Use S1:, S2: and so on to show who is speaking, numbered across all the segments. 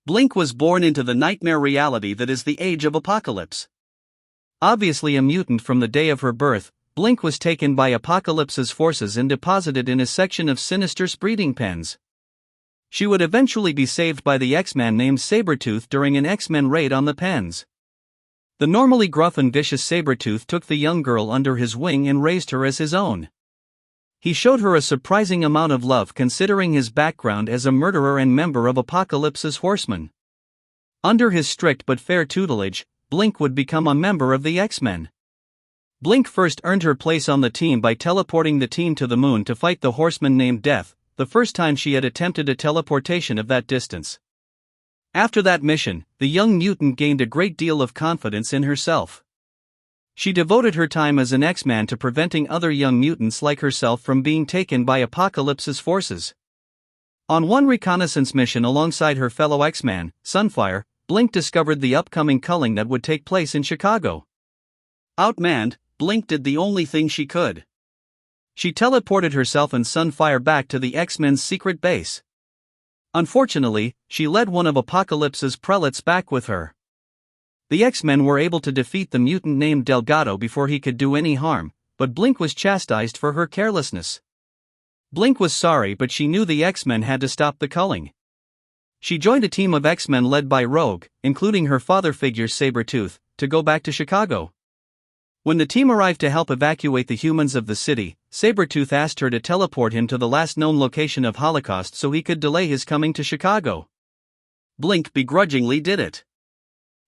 S1: Blink was born into the nightmare reality that is the Age of Apocalypse. Obviously a mutant from the day of her birth, Blink was taken by Apocalypse's forces and deposited in a section of Sinister's breeding pens. She would eventually be saved by the X-Man named Sabretooth during an X-Men raid on the pens. The normally gruff and vicious Sabretooth took the young girl under his wing and raised her as his own. He showed her a surprising amount of love considering his background as a murderer and member of Apocalypse's Horsemen. Under his strict but fair tutelage, Blink would become a member of the X-Men. Blink first earned her place on the team by teleporting the team to the moon to fight the Horseman named Death, the first time she had attempted a teleportation of that distance. After that mission, the young mutant gained a great deal of confidence in herself. She devoted her time as an X-Man to preventing other young mutants like herself from being taken by Apocalypse's forces. On one reconnaissance mission alongside her fellow X-Man, Sunfire, Blink discovered the upcoming culling that would take place in Chicago. Outmanned, Blink did the only thing she could. She teleported herself and Sunfire back to the X-Men's secret base. Unfortunately, she led one of Apocalypse's prelates back with her. The X-Men were able to defeat the mutant named Delgado before he could do any harm, but Blink was chastised for her carelessness. Blink was sorry, but she knew the X-Men had to stop the culling. She joined a team of X-Men led by Rogue, including her father figure Sabretooth, to go back to Chicago. When the team arrived to help evacuate the humans of the city, Sabretooth asked her to teleport him to the last known location of Holocaust so he could delay his coming to Chicago. Blink begrudgingly did it.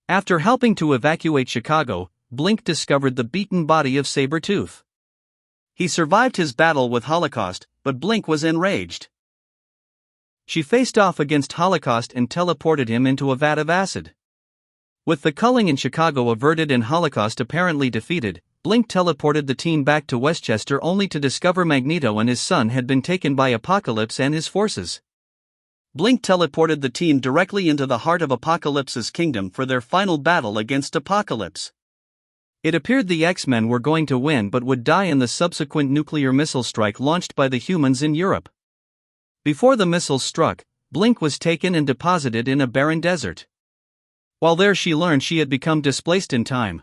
S1: After helping to evacuate Chicago, Blink discovered the beaten body of Sabretooth. He survived his battle with Holocaust, but Blink was enraged. She faced off against Holocaust and teleported him into a vat of acid. With the culling in Chicago averted and Holocaust apparently defeated, Blink teleported the team back to Westchester only to discover Magneto and his son had been taken by Apocalypse and his forces. Blink teleported the team directly into the heart of Apocalypse's kingdom for their final battle against Apocalypse. It appeared the X-Men were going to win but would die in the subsequent nuclear missile strike launched by the humans in Europe. Before the missiles struck, Blink was taken and deposited in a barren desert. While there she learned she had become displaced in time.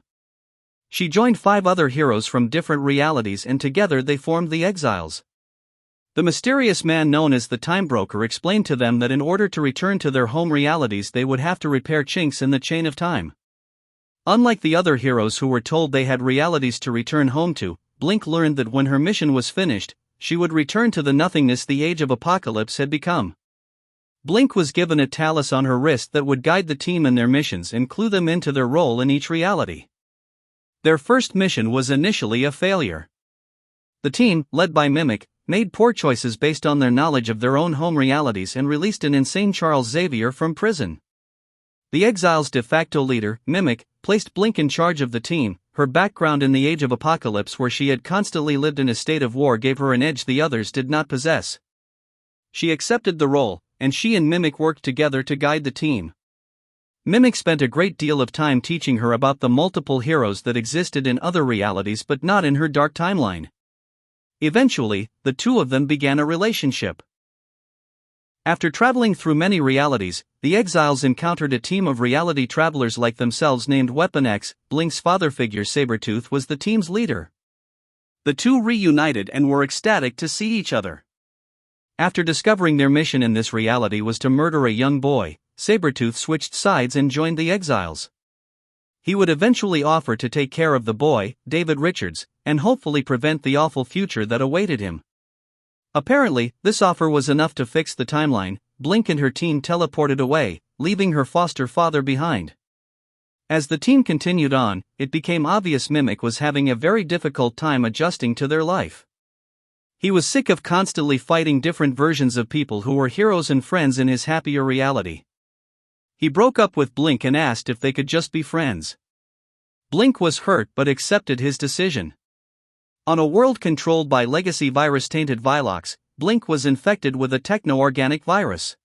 S1: She joined 5 other heroes from different realities and together they formed the Exiles. The mysterious man known as the Time Broker explained to them that in order to return to their home realities they would have to repair chinks in the chain of time. Unlike the other heroes who were told they had realities to return home to, Blink learned that when her mission was finished, she would return to the nothingness the Age of Apocalypse had become. Blink was given a talus on her wrist that would guide the team in their missions and clue them into their role in each reality. Their first mission was initially a failure. The team, led by Mimic, made poor choices based on their knowledge of their own home realities and released an insane Charles Xavier from prison. The Exiles' de facto leader, Mimic, placed Blink in charge of the team. Her background in the Age of Apocalypse where she had constantly lived in a state of war gave her an edge the others did not possess. She accepted the role, and she and Mimic worked together to guide the team. Mimic spent a great deal of time teaching her about the multiple heroes that existed in other realities but not in her dark timeline. Eventually, the two of them began a relationship. After traveling through many realities, the Exiles encountered a team of reality travelers like themselves named Weapon X. Blink's father figure Sabretooth was the team's leader. The two reunited and were ecstatic to see each other. After discovering their mission in this reality was to murder a young boy, Sabretooth switched sides and joined the Exiles. He would eventually offer to take care of the boy, David Richards, and hopefully prevent the awful future that awaited him. Apparently, this offer was enough to fix the timeline. Blink and her team teleported away, leaving her foster father behind. As the team continued on, it became obvious Mimic was having a very difficult time adjusting to their life. He was sick of constantly fighting different versions of people who were heroes and friends in his happier reality. He broke up with Blink and asked if they could just be friends. Blink was hurt but accepted his decision. On a world controlled by legacy virus-tainted Vilox, Blink was infected with a techno-organic virus.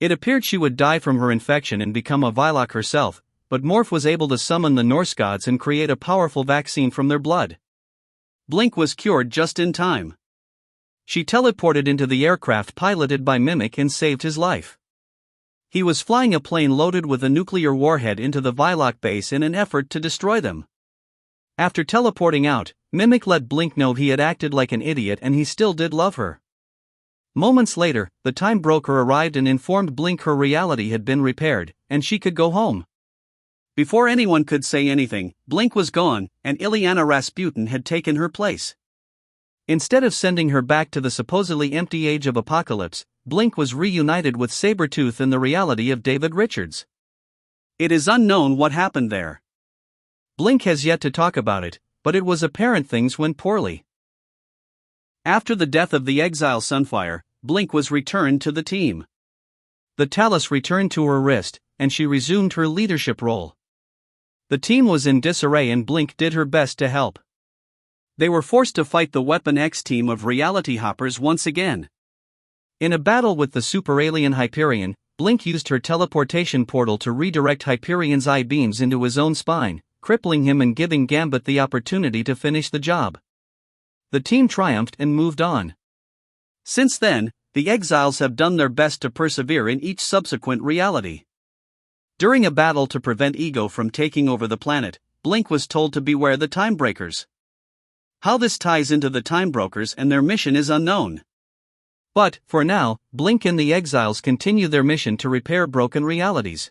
S1: It appeared she would die from her infection and become a Vilox herself, but Morph was able to summon the Norse gods and create a powerful vaccine from their blood. Blink was cured just in time. She teleported into the aircraft piloted by Mimic and saved his life. He was flying a plane loaded with a nuclear warhead into the Vilok base in an effort to destroy them. After teleporting out, Mimic let Blink know he had acted like an idiot and he still did love her. Moments later, the time broker arrived and informed Blink her reality had been repaired, and she could go home. Before anyone could say anything, Blink was gone, and Ilyana Rasputin had taken her place. Instead of sending her back to the supposedly empty age of Apocalypse, Blink was reunited with Sabretooth in the reality of David Richards. It is unknown what happened there. Blink has yet to talk about it, but it was apparent things went poorly. After the death of the exile Sunfire, Blink was returned to the team. The talus returned to her wrist, and she resumed her leadership role. The team was in disarray and Blink did her best to help. They were forced to fight the Weapon X team of reality hoppers once again. In a battle with the super alien Hyperion, Blink used her teleportation portal to redirect Hyperion's eye beams into his own spine, crippling him and giving Gambit the opportunity to finish the job. The team triumphed and moved on. Since then, the exiles have done their best to persevere in each subsequent reality. During a battle to prevent Ego from taking over the planet, Blink was told to beware the Timebreakers. How this ties into the Timebrokers and their mission is unknown. But, for now, Blink and the exiles continue their mission to repair broken realities.